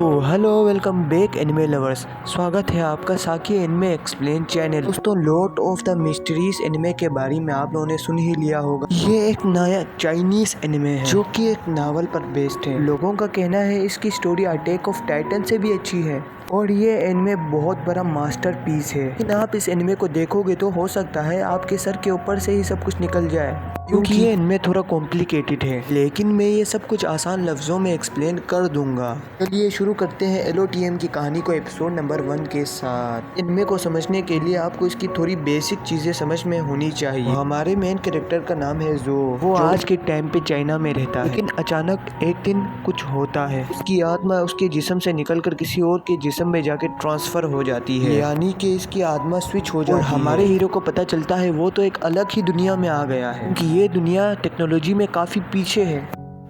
तो hello welcome back anime lovers. स्वागत है आपका साकी एनिमे एक्सप्लेन चैनल। दोस्तों, Lord of the mysteries anime के बारे में आप लोगों ने सुन ही लिया होगा। ये एक नया चाइनीज एनिमे है जो कि एक नावल पर बेस्ड है। लोगों का कहना है इसकी स्टोरी अटैक ऑफ टाइटन से भी अच्छी है और ये एनिमे बहुत बड़ा मास्टरपीस है। लेकिन आप इस एनिमे को देखोगे तो हो सकता है आपके सर के ऊपर से ही सब कुछ निकल जाए, क्योंकि ये एनिमे थोड़ा कॉम्प्लिकेटेड है। लेकिन मैं ये सब कुछ आसान लफ्जों में एक्सप्लेन कर दूंगा। चलिए शुरू करते हैं LOTM की कहानी को एपिसोड नंबर 1 के साथ। एनिमे को समझने के लिए आपको इसकी थोड़ी बेसिक चीजें समझ में होनी चाहिए। हमारे मेन कैरेक्टर का नाम है जो आज के टाइम पे चाइना में रहता है। लेकिन अचानक एक दिन कुछ होता है, उसकी आत्मा उसके जिस्म से निकलकर किसी और के जिस्म में जाके ट्रांसफर हो जाती है, यानी कि इसकी आत्मा स्विच हो जाती है। हमारे हीरो को पता चलता है वो तो एक अलग ही दुनिया में आ गया है, क्योंकि ये दुनिया टेक्नोलॉजी में काफी पीछे है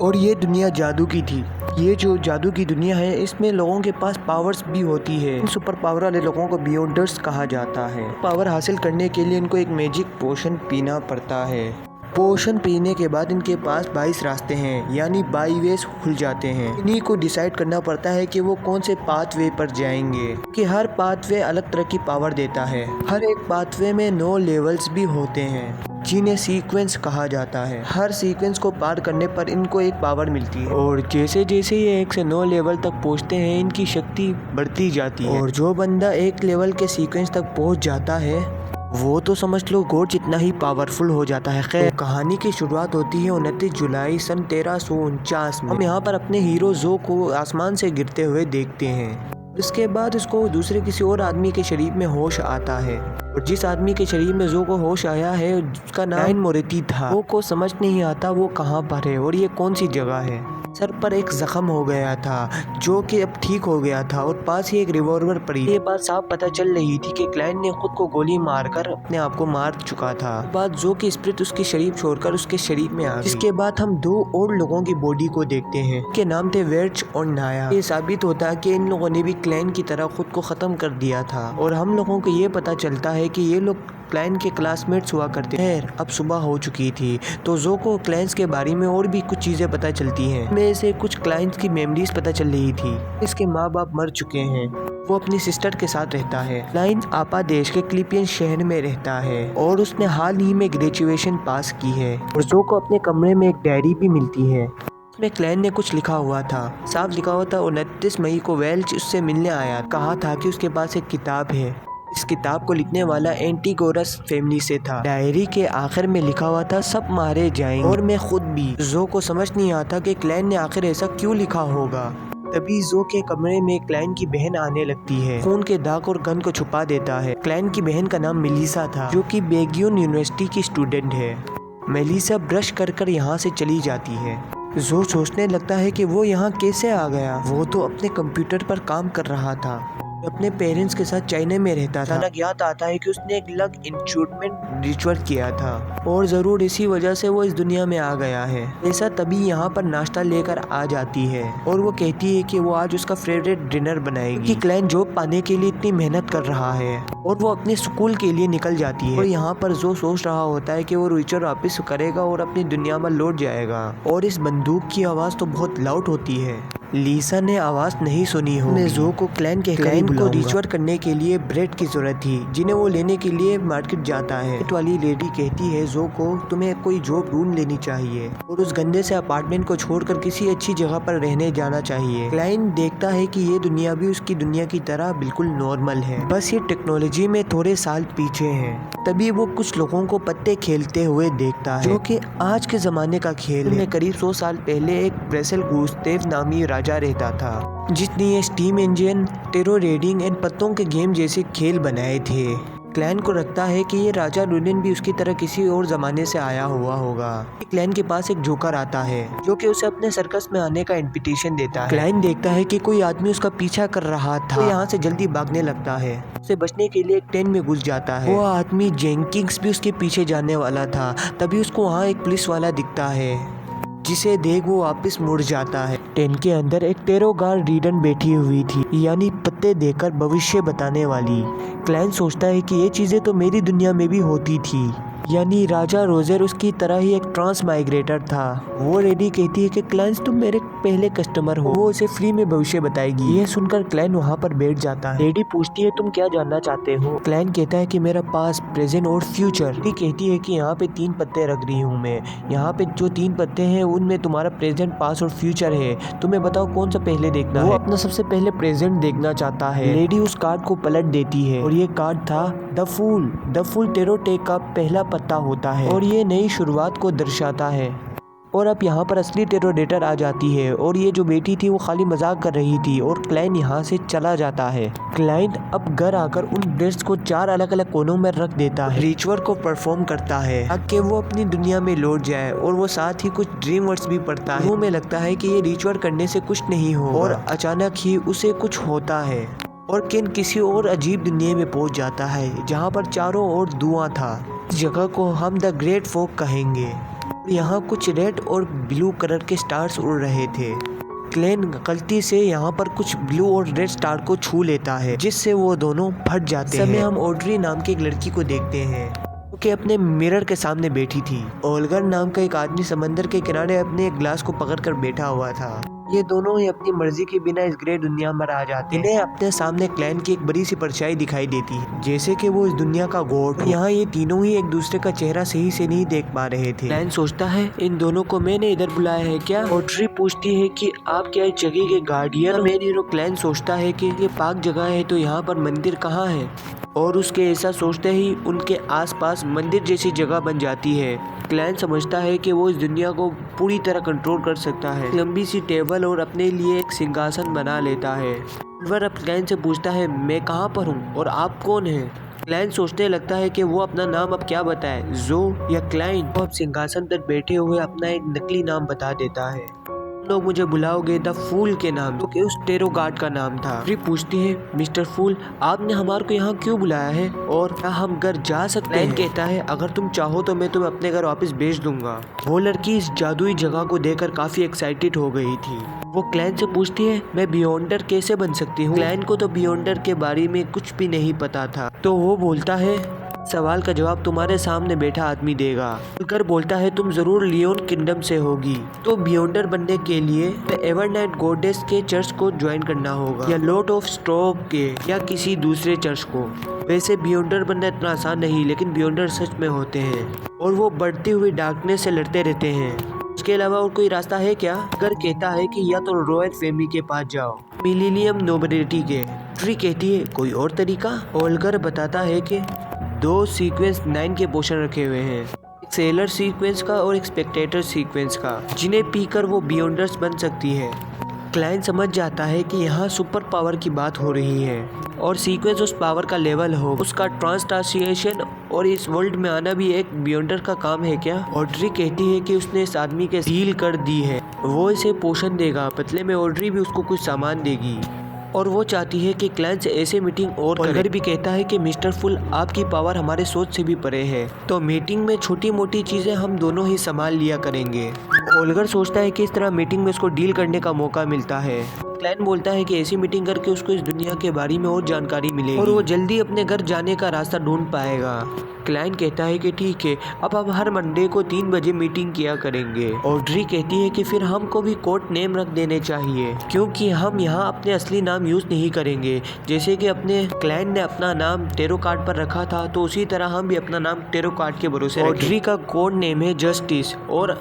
और ये दुनिया जादू की थी। ये जो जादू की दुनिया है इसमें लोगों के पास पावर्स भी होती है। इन सुपर पावर वाले लोगों को बियॉन्डर्स कहा जाता है। पावर हासिल करने के लिए इनको एक मैजिक पोशन पीना पड़ता है। पोशन पीने के बाद इनके पास 22 रास्ते हैं, यानी 22 वेज खुल जाते हैं। इन्हीं को डिसाइड करना पड़ता है कि वो कौन से पाथवे पर जाएंगे, कि हर पाथवे अलग तरह की पावर देता है। हर एक पाथवे में 9 लेवल्स भी होते हैं जिन्हें सीक्वेंस कहा जाता है। हर सीक्वेंस को पार करने पर इनको एक पावर मिलती है और जैसे जैसे ये 1 से 9 लेवल तक पहुंचते हैं इनकी शक्ति बढ़ती जाती है। और जो बंदा 1 लेवल के सीक्वेंस तक पहुंच जाता है वो तो समझ लो गॉड जितना ही पावरफुल हो जाता है। खैर, कहानी की शुरुआत होती है 29 जुलाई सन 1349 में। हम यहाँ पर अपने हीरो जो को आसमान से गिरते हुए देखते हैं। इसके बाद उसको दूसरे किसी और आदमी के शरीर में होश आता है और जिस आदमी के शरीर में जो को होश आया है उसका नाम मोरेटी था। वो को समझ नहीं आता वो कहाँ पर है और ये कौन सी जगह है। सर पर एक जख्म हो गया था जो कि अब ठीक हो गया था और पास ही एक रिवॉल्वर पड़ी। ये बात साफ पता चल रही थी कि क्लाइंट ने खुद को गोली मारकर अपने आप को मार चुका था। बाद जो की स्पिरिट उसके शरीर छोड़कर उसके शरीर में आ गई। इसके बाद हम 2 और लोगों की बॉडी को देखते हैं के नाम थे वेर्च और नाया। ये साबित होता है कि इन लोगों ने भी क्लाइंट की तरह खुद को खत्म कर दिया था और हम लोगों को ये पता चलता है कि ये लोग क्लाइंट के क्लासमेट्स हुआ करते हैं। अब सुबह हो चुकी थी तो जो को क्लाइंट्स के बारे में और भी कुछ चीजें पता चलती हैं। में से कुछ क्लाइंट्स की मेमोरीज पता चल रही थी। इसके माँ बाप मर चुके हैं। वो अपनी सिस्टर के साथ रहता है। क्लाइंट आपा देश के क्लिपियन शहर में रहता है और उसने हाल ही में ग्रेजुएशन पास की है। और जो को अपने कमरे में एक डायरी भी मिलती है। उसमें क्लाइंट ने कुछ लिखा हुआ था। साफ लिखा हुआ था 29 मई को वेल्च उससे मिलने आया। कहा था कि उसके पास एक किताब है। इस किताब को लिखने वाला एंटीगोरस फैमिली से था। डायरी के आखिर में लिखा हुआ था सब मारे जाएंगे और मैं खुद भी। जो को समझ नहीं आता कि क्लाइंट ने आखिर ऐसा क्यों लिखा होगा। तभी जो के कमरे में क्लाइंट की बहन आने लगती है। खून के दाग और गन को छुपा देता है। क्लाइंट की बहन का नाम मेलिसा था जो कि बेगियन यूनिवर्सिटी की स्टूडेंट है। मेलिसा ब्रश कर कर यहाँ से चली जाती है। जो सोचने लगता है कि वो यहाँ कैसे आ गया। वो तो अपने कंप्यूटर पर काम कर रहा था, अपने पेरेंट्स के साथ चाइना में रहता था। अचानक याद आता है कि उसने एक लक इंचूटमेंट रिचुअल किया था और जरूर इसी वजह से वो इस दुनिया में आ गया है। ऐसा तभी यहाँ पर नाश्ता लेकर आ जाती है और वो कहती है कि वो आज उसका फेवरेट डिनर बनाएगी कि क्लाइंट जॉब पाने के लिए इतनी मेहनत कर रहा है। और वो अपने स्कूल के लिए निकल जाती है और यहाँ पर जो सोच रहा होता है कि वो रिचुअल वापस करेगा और अपनी दुनिया में लौट जाएगा। और इस बंदूक की आवाज तो बहुत लाउड होती है। लीसा ने आवाज नहीं सुनी हो। जो को क्लाइंट को रिचुअल करने के लिए ब्रेड की जरूरत थी जिन्हें वो लेने के लिए मार्केट जाता है। ब्रेड वाली लेडी कहती है जो को तुम्हें कोई जॉब ढूंढ लेनी चाहिए और उस गंदे से अपार्टमेंट को छोड़कर किसी अच्छी जगह पर रहने जाना चाहिए। क्लाइंट देखता है कि ये दुनिया भी उसकी दुनिया की तरह बिल्कुल नॉर्मल है, बस ये टेक्नोलॉजी में थोड़े साल पीछे है। तभी वो कुछ लोगों को पत्ते खेलते हुए देखता है जो कि आज के जमाने का खेल है। करीब 100 साल पहले एक ब्रेसल गुस्तेव नामी राजा रहता था जिसने ये steam engine, tarot reading and पत्तों के गेम जैसे खेल बनाए थे। क्लैन को लगता है कि ये राजा लुलिन भी उसकी तरह किसी और जमाने से आया हुआ होगा। क्लैन के पास एक जोकर आता है जो कि उसे अपने सर्कस में आने का इनविटेशन देता है। क्लैन देखता है कि कोई आदमी उसका पीछा कर रहा था तो यहाँ से जल्दी भागने लगता है। उसे बचने के लिए एक टेंट में घुस जाता है। वो आदमी जेंकिंग्स भी उसके पीछे जाने वाला था। तभी उसको वहाँ एक पुलिस वाला दिखता है जिसे देख वो वापस मुड़ जाता है। टेंट के अंदर एक टेरो गार्ड रीडन बैठी हुई थी, यानी पत्ते देकर भविष्य बताने वाली। क्लाइंट सोचता है कि ये चीजें तो मेरी दुनिया में भी होती थी। यानी राजा रोजर उसकी तरह ही एक ट्रांस माइग्रेटर था। वो रेडी कहती है कि क्लैन तुम मेरे पहले कस्टमर हो। वो उसे फ्री में भविष्य बताएगी। ये सुनकर क्लैन वहाँ पर बैठ जाता है। लेडी पूछती है तुम क्या जानना चाहते हो। क्लैन कहता है कि मेरा पास, प्रेजेंट और फ्यूचर। लेडी कहती है कि यहाँ पे 3 पत्ते रख रही हूँ मैं। यहाँ पे जो 3 पत्ते हैं उनमें तुम्हारा प्रेजेंट, पास और फ्यूचर है। तुम्हें बताओ कौन सा पहले देखना है। वो अपना सबसे पहले प्रेजेंट देखना चाहता है। लेडी उस कार्ड को पलट देती है और ये कार्ड था the fool. The fool tarot deck का पहला पत्ता होता है और ये नई शुरुआत को दर्शाता है। और अब यहाँ पर असली टेरोडेटर आ जाती है और ये जो बेटी थी वो खाली मजाक कर रही थी और क्लाइन यहाँ से चला जाता है। क्लाइन अब घर आकर उन ब्रेड्स को 4 अलग अलग कोनों में रख देता है। रिचुअल को परफॉर्म करता है ताकि वो अपनी दुनिया में लौट जाए और वो साथ ही कुछ ड्रीम वर्ड्स भी पढ़ता है। में लगता है कि ये रिचुअल करने से कुछ नहीं हो और अचानक ही उसे कुछ होता है और केन किसी और अजीब दुनिया में पहुंच जाता है जहाँ पर चारों ओर धुआं था। इस जगह को हम द ग्रेट फोक कहेंगे। यहाँ कुछ रेड और ब्लू कलर के स्टार्स उड़ रहे थे। क्लैन गलती से यहाँ पर कुछ ब्लू और रेड स्टार को छू लेता है जिससे वो दोनों फट जाते हैं। समय हम ऑड्री नाम की एक लड़की को देखते हैं कि अपने मिरर के सामने बैठी थी। ओल्गर नाम का एक आदमी समंदर के किनारे अपने एक ग्लास को पकड़कर बैठा हुआ था। ये दोनों ही अपनी मर्जी के बिना इस ग्रे दुनिया में आ जाते हैं। इन्हें अपने सामने क्लैन की एक बड़ी सी परछाई दिखाई देती है जैसे कि वो इस दुनिया का गॉड। यहाँ ये तीनों ही एक दूसरे का चेहरा सही से नहीं देख पा रहे थे। क्लैन सोचता है इन दोनों को मैंने इधर बुलाया है क्या। ऑड्री पूछती है कि आप क्या इस जगह के गार्डियन। मेन हीरो क्लैन सोचता है कि ये पाक जगह है तो यहाँ पर मंदिर कहाँ है और उसके ऐसा सोचते ही उनके आसपास मंदिर जैसी जगह बन जाती है। क्लैन समझता है कि वो इस दुनिया को पूरी तरह कंट्रोल कर सकता है। लंबी सी टेबल और अपने लिए एक सिंहासन बना लेता है। सिल्वर अब क्लैन से पूछता है मैं कहाँ पर हूँ और आप कौन हैं। क्लैन सोचने लगता है कि वो अपना नाम अब क्या बताए, जो या क्लाइन। वो अब सिंहासन पर बैठे हुए अपना एक नकली नाम बता देता है। लोग मुझे बुलाओगे द फूल के नाम, जो कि उस टेरो गार्ड का नाम था। फ्री पूछती है मिस्टर फूल आपने हमारे को यहाँ क्यों बुलाया है और क्या हम घर जा सकते हैं। कहता है अगर तुम चाहो तो मैं तुम्हें अपने घर वापस भेज दूंगा। वो लड़की इस जादुई जगह को देखकर काफी एक्साइटेड हो गई थी। वो क्लैन से पूछती है मैं बियॉन्डर कैसे बन सकती हूँ। क्लैन को तो बियॉन्डर के बारे में कुछ भी नहीं पता था तो वो बोलता है सवाल का जवाब तुम्हारे सामने बैठा आदमी देगा। ओल्गर बोलता है तुम जरूर लियोन किंगडम से होगी तो बियॉन्डर बनने के लिए एवरनाइट गॉडेस के चर्च को ज्वाइन करना होगा या लॉर्ड ऑफ स्ट्रोब के या किसी दूसरे चर्च को। वैसे बियॉन्डर बनना इतना आसान नहीं लेकिन बियॉन्डर सच में होते हैं और वो बढ़ती हुई डार्कनेस से लड़ते रहते हैं। इसके अलावा और कोई रास्ता है क्या। ओल्गर कहता है कि या तो रॉयल फैमिली के पास जाओ मिलीनियम नोबिलिटी के। ट्री कहती है कोई और तरीका। ओल्गर बताता है कि 2 सीक्वेंस 9 के पोर्शन रखे हुए हैं, एक सेलर सीक्वेंस का और एक स्पेक्टेटर सीक्वेंस का, जिन्हें पीकर वो बियॉन्डर्स बन सकती है। क्लाइन समझ जाता है कि यहाँ सुपर पावर की बात हो रही है और सीक्वेंस उस पावर का लेवल हो, उसका ट्रांसट्रांसिएशन और इस वर्ल्ड में आना भी एक बियॉन्डर का काम है क्या। ऑड्री कहती है कि उसने इस आदमी के डील कर दी है, वो इसे पोषण देगा, बदले में ऑड्री भी उसको कुछ सामान देगी और वो चाहती है कि क्लैन से ऐसे मीटिंग और करे। भी कहता है कि मिस्टर फुल आपकी पावर हमारे सोच से भी परे है तो मीटिंग में छोटी मोटी चीजें हम दोनों ही संभाल लिया करेंगे। ओल्गर सोचता है कि इस तरह मीटिंग में उसको डील करने का मौका मिलता है। क्लैन बोलता है कि ऐसी मीटिंग करके उसको इस दुनिया के बारे में और जानकारी मिलेगी और वो जल्दी अपने घर जाने का रास्ता ढूंढ पाएगा। क्लैन कहता है कि ठीक है अब हम हर मंडे को 3 बजे मीटिंग किया करेंगे। ऑड्री कहती है कि फिर हमको भी कोड नेम रख देने चाहिए क्योंकि हम यहाँ अपने असली नाम यूज नहीं करेंगे। जैसे कि अपने क्लैन ने अपना नाम टेरो कार्ड पर रखा था तो उसी तरह हम भी अपना नाम टेरो कार्ड के भरोसे रखेंगे। ऑड्री का कोड नेम है जस्टिस और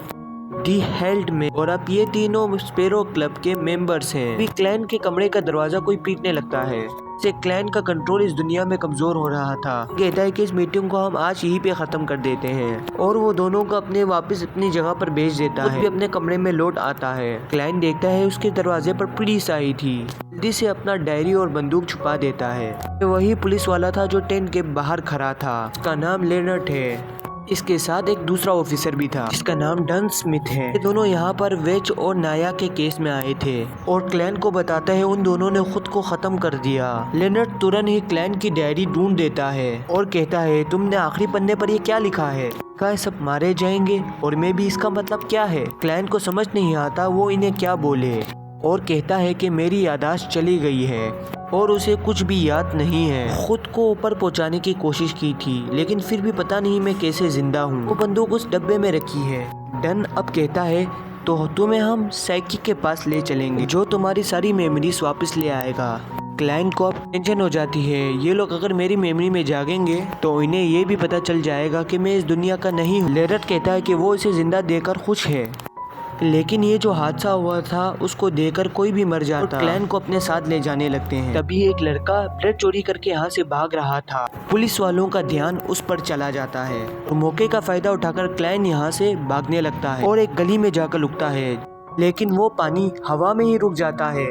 दी हेल्ड में और अब ये तीनों स्पेरो क्लब के मेंबर्स हैं। भी क्लैन के कमरे का दरवाजा कोई पीटने लगता है से क्लैन का कंट्रोल इस दुनिया में कमजोर हो रहा था। कहता है कि इस मीटिंग को हम आज यहीं पे खत्म कर देते हैं और वो दोनों को अपने वापस अपनी जगह पर भेज देता है। भी अपने कमरे में लौट आता है। क्लैन देखता है उसके दरवाजे पर पुलिस आई थी, जल्दी से अपना डायरी और बंदूक छुपा देता है। वही पुलिस वाला था जो टेंट के बाहर खड़ा था, उसका नाम लेनर्ट है। इसके साथ एक दूसरा ऑफिसर भी था जिसका नाम डन स्मिथ है। ये दोनों यहाँ पर वेज और नाया के केस में आए थे और क्लैन को बताता है उन दोनों ने खुद को खत्म कर दिया। लेनर्ट तुरंत ही क्लैन की डायरी ढूंढ देता है और कहता है तुमने आखिरी पन्ने पर ये क्या लिखा है। क्या सब मारे जाएंगे और मैं भी, इसका मतलब क्या है। क्लैन को समझ नहीं आता वो इन्हें क्या बोले। और कहता है कि मेरी याददाश्त चली गई है और उसे कुछ भी याद नहीं है। खुद को ऊपर पहुंचाने की कोशिश की थी लेकिन फिर भी पता नहीं मैं कैसे जिंदा हूँ। वो बंदूक उस डब्बे में रखी है। डन अब कहता है तो तुम्हें हम साइकिक के पास ले चलेंगे जो तुम्हारी सारी मेमोरीज वापस ले आएगा। क्लाइंट को अब टेंशन हो जाती है, ये लोग अगर मेरी मेमोरी में जागेंगे तो इन्हें ये भी पता चल जाएगा कि मैं इस दुनिया का नहीं हूँ। लेरट कहता है कि वो इसे जिंदा देकर खुश है लेकिन ये जो हादसा हुआ था उसको देखकर कोई भी मर जाता। और क्लैन को अपने साथ ले जाने लगते हैं। तभी एक लड़का ब्रेड चोरी करके यहाँ से भाग रहा था। पुलिस वालों का ध्यान उस पर चला जाता है और मौके का फायदा उठाकर क्लैन यहाँ से भागने लगता है और एक गली में जाकर लुकता है लेकिन वो पानी हवा में ही रुक जाता है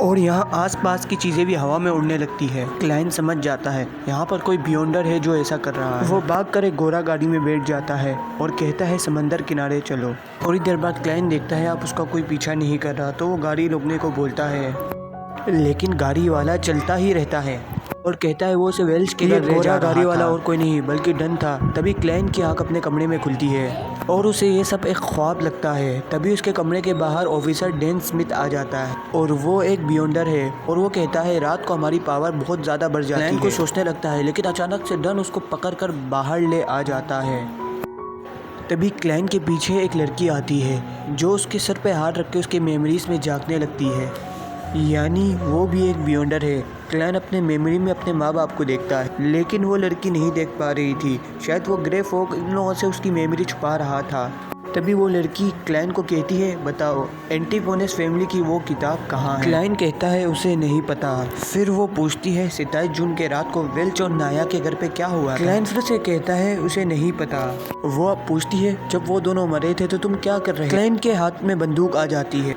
और यहाँ आसपास की चीजें भी हवा में उड़ने लगती है। क्लाइंट समझ जाता है यहाँ पर कोई बियॉन्डर है जो ऐसा कर रहा है। वो भागकर एक गोरा गाड़ी में बैठ जाता है और कहता है समंदर किनारे चलो। थोड़ी देर बाद क्लाइंट देखता है आप उसका कोई पीछा नहीं कर रहा तो वो गाड़ी रोकने को बोलता है लेकिन गाड़ी वाला चलता ही रहता है और कहता है वो उसे वेल्स के घर गोरा गाड़ी वाला और कोई नहीं बल्कि डन था। तभी क्लाइंट की आंख अपने कमरे में खुलती है और उसे ये सब एक ख्वाब लगता है। तभी उसके कमरे के बाहर ऑफिसर डैन स्मिथ आ जाता है और वो एक बियॉन्डर है और वो कहता है रात को हमारी पावर बहुत ज़्यादा बढ़ जाती है। क्लाइंट को सोचने लगता है लेकिन अचानक से डन उसको पकड़कर बाहर ले आ जाता है। तभी क्लाइंट के पीछे एक लड़की आती है जो उसके सर पे हाथ रख के उसके मेमोरीज में झांकने लगती है, यानी वो भी एक बियॉन्डर है। क्लाइंट अपने मेमोरी में अपने माँ बाप को देखता है लेकिन वो लड़की नहीं देख पा रही थी। शायद वो ग्रे फॉग इन लोगों से उसकी मेमोरी छुपा रहा था। तभी वो लड़की क्लाइंट को कहती है बताओ एंटीगोनस फैमिली की वो किताब कहाँ है। क्लाइंट कहता है उसे नहीं पता। फिर वो पूछती है 27 जून के रात को वेल्च और नाया के घर पे क्या हुआ। क्लाइंट फिर से कहता है उसे नहीं पता। वो अब पूछती है जब वो दोनों मरे थे तो तुम क्या कर रहे। क्लाइंट के हाथ में बंदूक आ जाती है।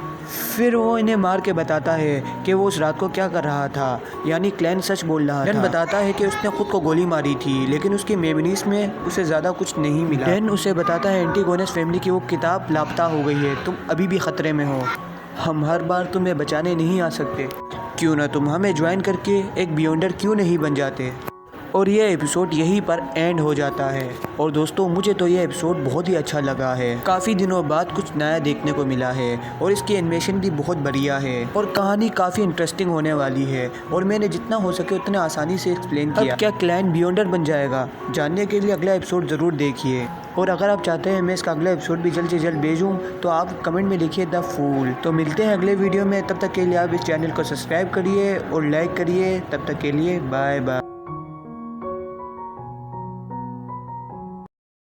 फिर वो इन्हें मार के बताता है कि वो उस रात को क्या कर रहा था, यानी क्लाइंट सच बोल रहा था। डैन बताता है कि उसने खुद को गोली मारी थी लेकिन उसकी मेमोरीज में उसे ज़्यादा कुछ नहीं मिला। डैन उसे बताता है एंटीगोनस फैमिली की वो किताब लापता हो गई है, तुम अभी भी खतरे में हो, हम हर बार तुम्हें बचाने नहीं आ सकते, क्यों ना तुम हमें ज्वाइन करके एक बियॉन्डर क्यों नहीं बन जाते। और ये एपिसोड यहीं पर एंड हो जाता है। और दोस्तों मुझे तो ये एपिसोड बहुत ही अच्छा लगा है। काफ़ी दिनों बाद कुछ नया देखने को मिला है और इसकी एनिमेशन भी बहुत बढ़िया है और कहानी काफ़ी इंटरेस्टिंग होने वाली है और मैंने जितना हो सके उतना आसानी से एक्सप्लेन किया। क्या क्लाइंट बियॉन्डर बन जाएगा, जानने के लिए अगला एपिसोड ज़रूर देखिए। और अगर आप चाहते हैं मैं इसका अगला एपिसोड भी जल्द से जल्द भेजूँ तो आप कमेंट में लिखिए द फूल। तो मिलते हैं अगले वीडियो में, तब तक के लिए आप इस चैनल को सब्सक्राइब करिए और लाइक करिए। तब तक के लिए बाय बाय।